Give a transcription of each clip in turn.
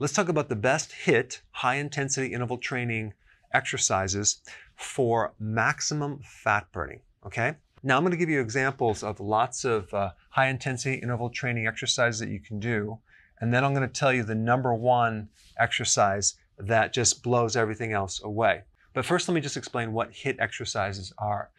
Let's talk about the best HIIT, high intensity interval training exercises for maximum fat burning, okay? Now I'm going to give you examples of lots of high intensity interval training exercises that you can do. And then I'm going to tell you the number one exercise that just blows everything else away. But first, let me just explain what HIIT exercises are.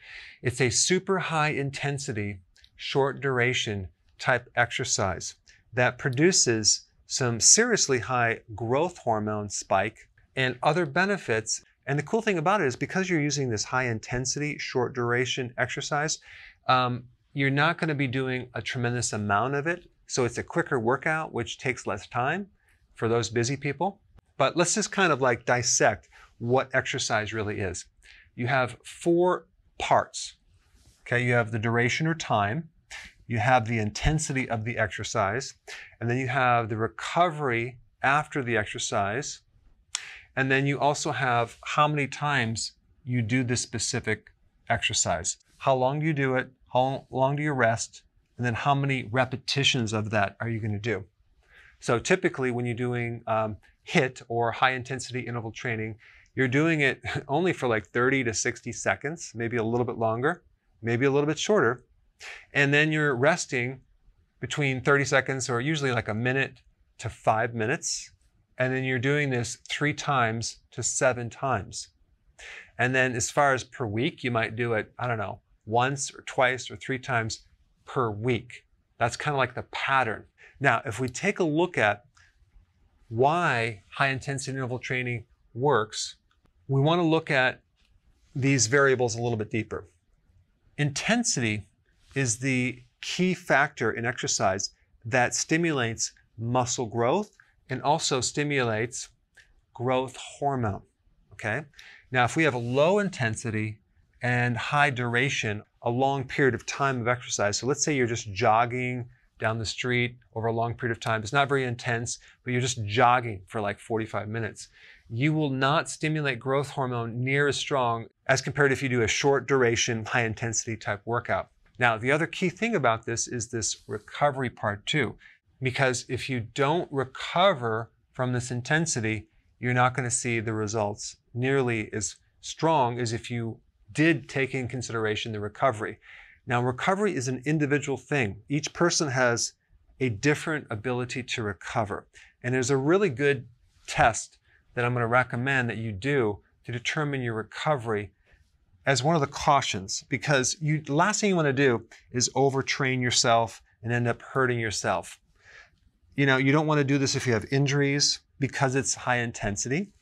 It's a super high intensity, short duration type exercise that produces some seriously high growth hormone spike and other benefits. And the cool thing about it is because you're using this high intensity, short duration exercise, you're not going to be doing a tremendous amount of it. So it's a quicker workout, which takes less time for those busy people. But let's just kind of like dissect what exercise really is. You have 4 parts. Okay, you have the duration or time. You have the intensity of the exercise, and then you have the recovery after the exercise, and then you also have how many times you do this specific exercise. How long do you do it? How long do you rest? And then how many repetitions of that are you going to do? So typically when you're doing HIIT or high intensity interval training, you're doing it only for like 30 to 60 seconds, maybe a little bit longer, maybe a little bit shorter. And then you're resting between 30 seconds or usually like a minute to 5 minutes. And then you're doing this 3 times to 7 times. And then as far as per week, you might do it, I don't know, once or twice or 3 times per week. That's kind of like the pattern. Now, if we take a look at why high intensity interval training works, we want to look at these variables a little bit deeper. Intensity is the key factor in exercise that stimulates muscle growth and also stimulates growth hormone, okay? Now, if we have a low intensity and high duration, a long period of time of exercise, so let's say you're just jogging down the street over a long period of time, it's not very intense, but you're just jogging for like 45 minutes, you will not stimulate growth hormone near as strong as compared if you do a short duration, high intensity type workout. Now, the other key thing about this is this recovery part too, because if you don't recover from this intensity, you're not going to see the results nearly as strong as if you did take in consideration the recovery. Now, recovery is an individual thing. Each person has a different ability to recover. And there's a really good test that I'm going to recommend that you do to determine your recovery as one of the cautions, because the last thing you want to do is overtrain yourself and end up hurting yourself. You know, you don't want to do this if you have injuries because it's high intensity.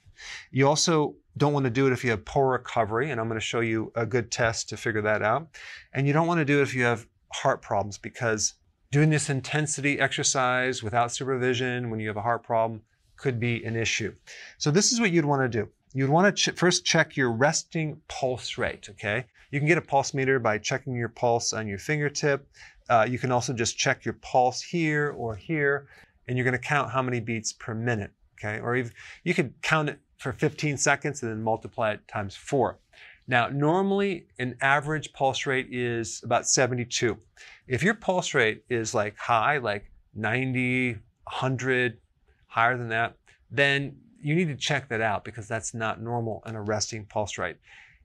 You also don't want to do it if you have poor recovery, and I'm going to show you a good test to figure that out. And you don't want to do it if you have heart problems, because doing this intensity exercise without supervision when you have a heart problem could be an issue. So this is what you'd want to do. You'd want to first check your resting pulse rate, okay? You can get a pulse meter by checking your pulse on your fingertip. You can also just check your pulse here or here, and you're going to count how many beats per minute, okay? Or you could count it for 15 seconds and then multiply it times 4. Now, normally an average pulse rate is about 72. If your pulse rate is like high, like 90, 100, higher than that, then you need to check that out because that's not normal in a resting pulse rate.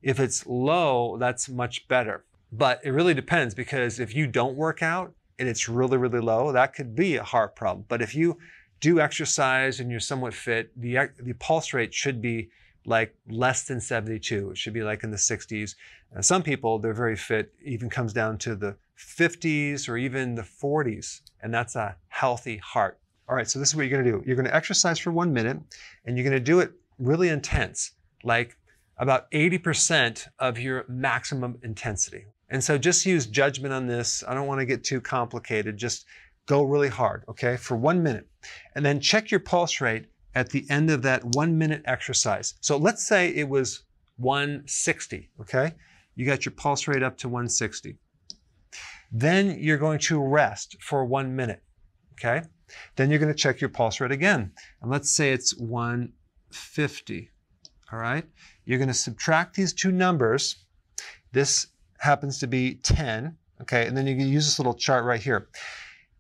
If it's low, that's much better. But it really depends, because if you don't work out and it's really, really low, that could be a heart problem. But if you do exercise and you're somewhat fit, the pulse rate should be like less than 72. It should be like in the 60s. And some people, they're very fit, even comes down to the 50s or even the 40s. And that's a healthy heart. All right, so this is what you're going to do. You're going to exercise for 1 minute, and you're going to do it really intense, like about 80% of your maximum intensity. And so just use judgment on this. I don't want to get too complicated. Just go really hard, okay, for 1 minute. And then check your pulse rate at the end of that 1 minute exercise. So let's say it was 160, okay? You got your pulse rate up to 160. Then you're going to rest for 1 minute, okay? Then you're going to check your pulse rate again. And let's say it's 150, all right? You're going to subtract these two numbers. This happens to be 10, okay? And then you can use this little chart right here.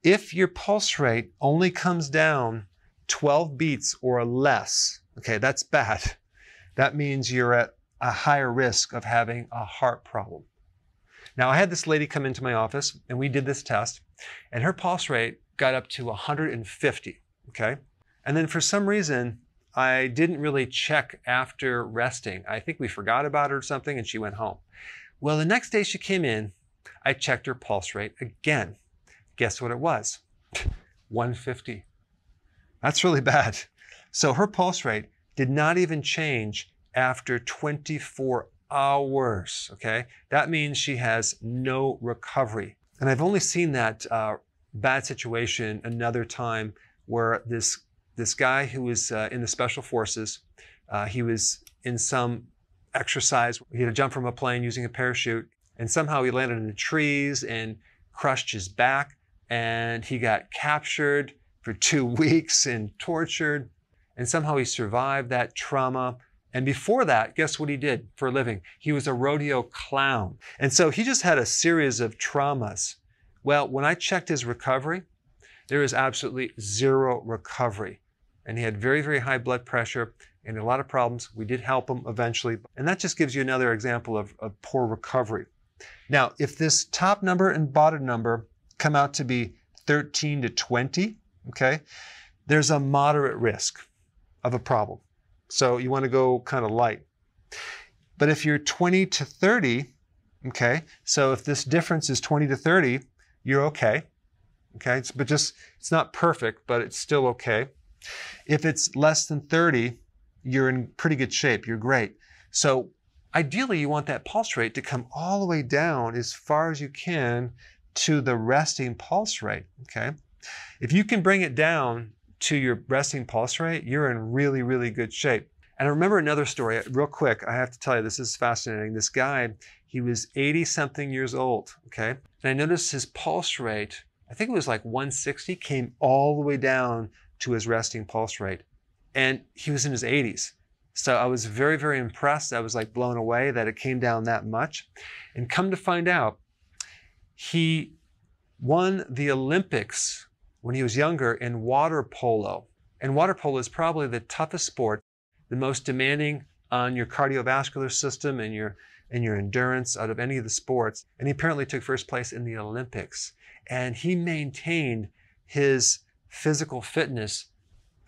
If your pulse rate only comes down 12 beats or less, okay, that's bad. That means you're at a higher risk of having a heart problem. Now, I had this lady come into my office and we did this test, and her pulse rate got up to 150, okay? And then for some reason, I didn't really check after resting. I think we forgot about her or something and she went home. Well, the next day she came in, I checked her pulse rate again. Guess what it was? 150. That's really bad. So her pulse rate did not even change after 24 hours, okay? That means she has no recovery. And I've only seen that bad situation another time where this guy who was in the special forces, he was in some exercise. He had to jump from a plane using a parachute, and somehow he landed in the trees and crushed his back, and he got captured for 2 weeks and tortured, and somehow he survived that trauma. And before that, guess what he did for a living? He was a rodeo clown. And so he just had a series of traumas. Well, when I checked his recovery, there was absolutely zero recovery. And he had very, very high blood pressure and a lot of problems. We did help him eventually. And that just gives you another example of poor recovery. Now, if this top number and bottom number come out to be 13 to 20, okay, there's a moderate risk of a problem. So you want to go kind of light. But if you're 20 to 30, okay, so if this difference is 20 to 30, you're okay. Okay, it's not perfect, but it's still okay. If it's less than 30, you're in pretty good shape. You're great. So ideally, you want that pulse rate to come all the way down as far as you can to the resting pulse rate, okay? If you can bring it down to your resting pulse rate, you're in really, really good shape. And I remember another story, real quick. I have to tell you, this is fascinating. This guy, he was 80-something years old, okay? And I noticed his pulse rate, I think it was like 160, came all the way down to his resting pulse rate. And he was in his 80s. So I was very, very impressed. I was like blown away that it came down that much. And come to find out, he won the Olympics when he was younger in water polo. And water polo is probably the toughest sport, the most demanding on your cardiovascular system and your endurance out of any of the sports. And he apparently took first place in the Olympics. And he maintained his physical fitness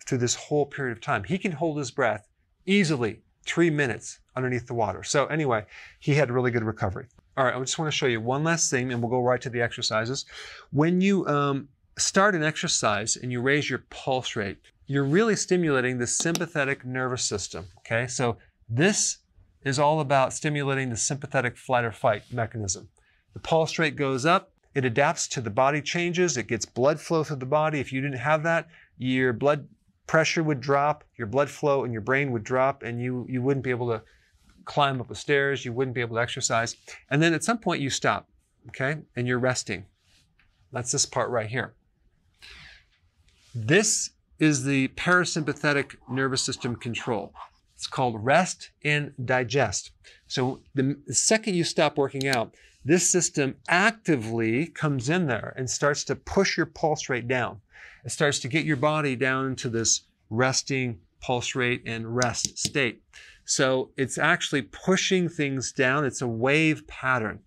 through this whole period of time. He can hold his breath easily 3 minutes underneath the water. So anyway, he had really good recovery. All right, I just want to show you one last thing and we'll go right to the exercises. When you start an exercise and you raise your pulse rate, you're really stimulating the sympathetic nervous system, okay? So this is all about stimulating the sympathetic flight or fight mechanism. The pulse rate goes up, it adapts to the body changes, it gets blood flow through the body. If you didn't have that, your blood pressure would drop, your blood flow and your brain would drop, and you wouldn't be able to climb up the stairs, you wouldn't be able to exercise. And then at some point you stop, okay? And you're resting. That's this part right here. This is the parasympathetic nervous system control. It's called rest and digest. So the second you stop working out, this system actively comes in there and starts to push your pulse rate down. It starts to get your body down into this resting pulse rate and rest state. So it's actually pushing things down. It's a wave pattern.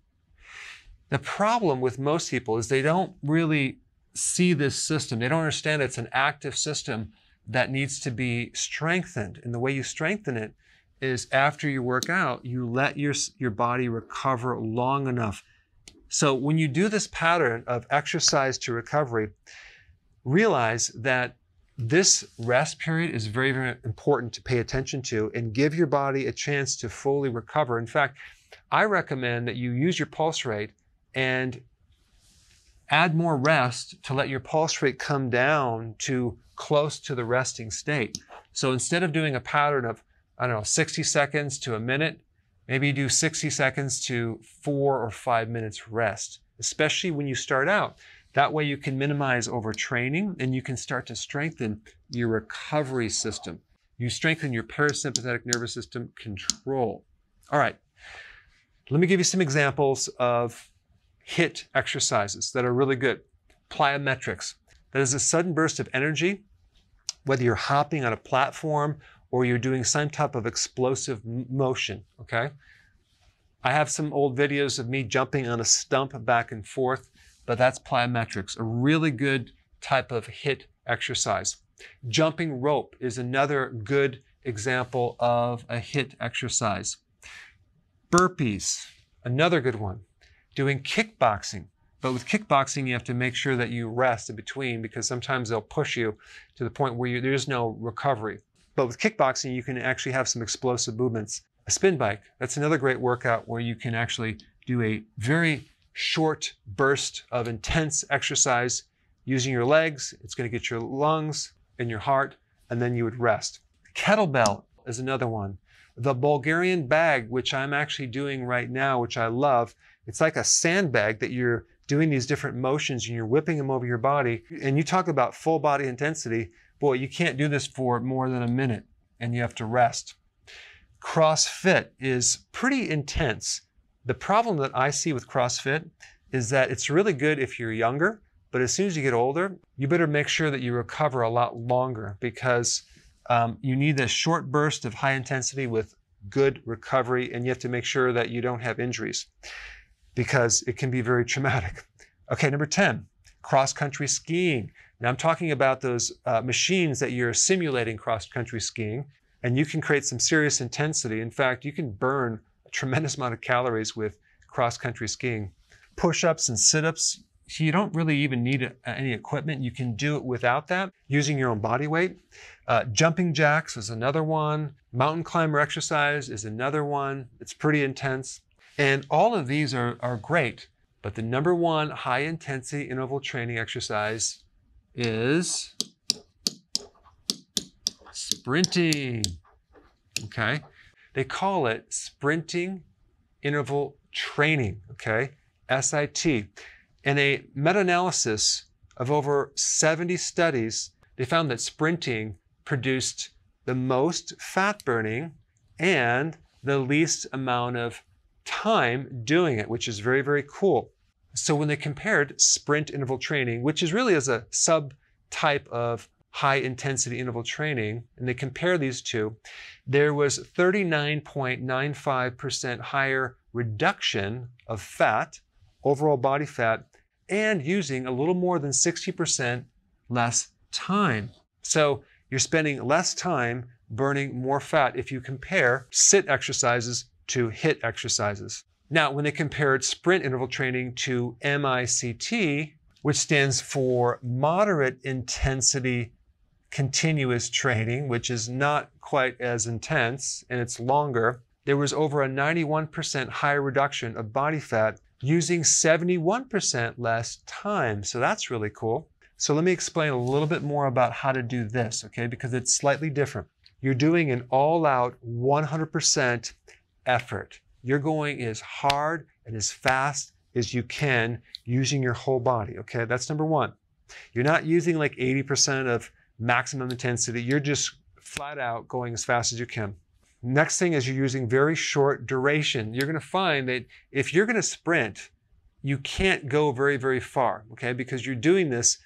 The problem with most people is they don't really see this system. They don't understand it's an active system that needs to be strengthened. And the way you strengthen it is after you work out, you let your body recover long enough. So when you do this pattern of exercise to recovery, realize that this rest period is very, very important to pay attention to and give your body a chance to fully recover. In fact, I recommend that you use your pulse rate and add more rest to let your pulse rate come down to close to the resting state. So instead of doing a pattern of, 60 seconds to a minute, maybe do 60 seconds to 4 or 5 minutes rest, especially when you start out. That way you can minimize overtraining and you can start to strengthen your recovery system. You strengthen your parasympathetic nervous system control. All right, let me give you some examples of HIIT exercises that are really good. Plyometrics. That is a sudden burst of energy whether you're hopping on a platform or you're doing some type of explosive motion, okay? I have some old videos of me jumping on a stump back and forth, but that's plyometrics, a really good type of HIIT exercise. Jumping rope is another good example of a HIIT exercise. Burpees, another good one. Doing kickboxing, but with kickboxing you have to make sure that you rest in between because sometimes they'll push you to the point where there's no recovery. But with kickboxing you can actually have some explosive movements. A spin bike, that's another great workout where you can actually do a very short burst of intense exercise using your legs. It's going to get your lungs and your heart, and then you would rest. Kettlebell is another one. The Bulgarian bag, which I'm actually doing right now, which I love, it's like a sandbag that you're doing these different motions and you're whipping them over your body. And you talk about full body intensity. Boy, you can't do this for more than a minute and you have to rest. CrossFit is pretty intense. The problem that I see with CrossFit is that it's really good if you're younger, but as soon as you get older, you better make sure that you recover a lot longer because you need a short burst of high intensity with good recovery, and you have to make sure that you don't have injuries because it can be very traumatic. Okay, number 10, cross-country skiing. Now I'm talking about those machines that you're simulating cross-country skiing, and you can create some serious intensity. In fact, you can burn a tremendous amount of calories with cross-country skiing. Push-ups and sit-ups, you don't really even need any equipment. You can do it without that, using your own body weight. Jumping jacks is another one. Mountain climber exercise is another one. It's pretty intense. And all of these are great, but the number one high-intensity interval training exercise is sprinting, okay? They call it sprinting interval training, okay? SIT. In a meta-analysis of over 70 studies, they found that sprinting produced the most fat burning and the least amount of time doing it, which is very, very cool. So when they compared sprint interval training, which is really as a subtype of high intensity interval training, and they compare these two, there was 39.95% higher reduction of fat, overall body fat, and using a little more than 60% less time. So you're spending less time burning more fat if you compare sit exercises to HIIT exercises. Now, when they compared sprint interval training to MICT, which stands for moderate intensity continuous training, which is not quite as intense and it's longer, there was over a 91% higher reduction of body fat using 71% less time. So that's really cool. So let me explain a little bit more about how to do this, okay? Because it's slightly different. You're doing an all-out 100% effort. You're going as hard and as fast as you can using your whole body, okay? That's number one. You're not using like 80% of maximum intensity. You're just flat out going as fast as you can. Next thing is you're using very short duration. You're going to find that if you're going to sprint, you can't go very, very far, okay? Because you're doing this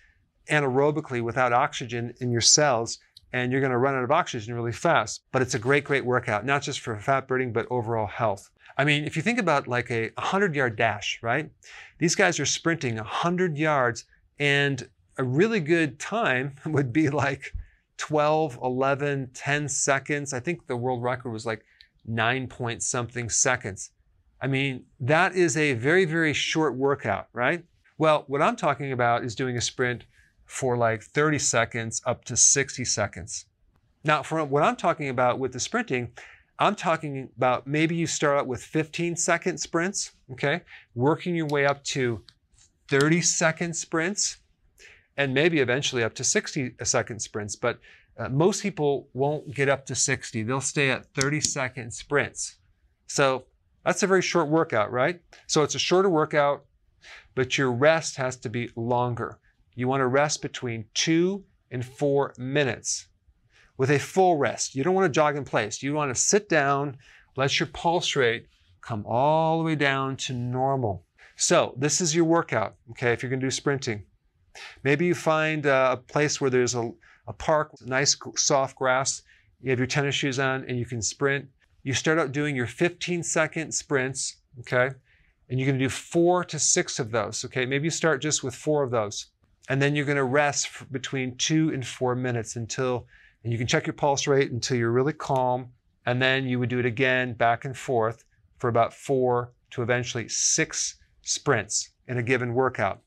anaerobically without oxygen in your cells, and you're going to run out of oxygen really fast. But it's a great, great workout, not just for fat burning, but overall health. I mean, if you think about like a 100-yard dash, right? These guys are sprinting 100 yards, and a really good time would be like 12, 11, 10 seconds. I think the world record was like 9 point something seconds. I mean, that is a very, very short workout, right? Well, what I'm talking about is doing a sprint for like 30 seconds up to 60 seconds. Now, for what I'm talking about with the sprinting, I'm talking about maybe you start out with 15-second sprints, okay? Working your way up to 30-second sprints, and maybe eventually up to 60-second sprints. But most people won't get up to 60. They'll stay at 30-second sprints. So that's a very short workout, right? So it's a shorter workout, but your rest has to be longer. You want to rest between 2 and 4 minutes with a full rest. You don't want to jog in place. You want to sit down, let your pulse rate come all the way down to normal. So this is your workout, okay, if you're going to do sprinting. Maybe you find a place where there's a a park, nice soft grass, you have your tennis shoes on and you can sprint. You start out doing your 15-second sprints, okay? And you're gonna do 4 to 6 of those, okay? Maybe you start just with 4 of those. And then you're gonna rest for between 2 and 4 minutes and you can check your pulse rate until you're really calm. And then you would do it again, back and forth for about 4 to eventually 6 sprints in a given workout.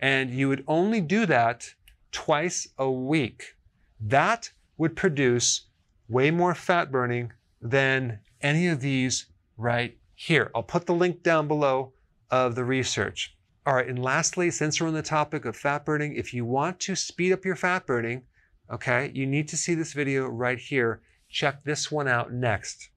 And you would only do that twice a week. That would produce way more fat burning than any of these right here. I'll put the link down below of the research. All right, and lastly, since we're on the topic of fat burning, if you want to speed up your fat burning, okay, you need to see this video right here. Check this one out next.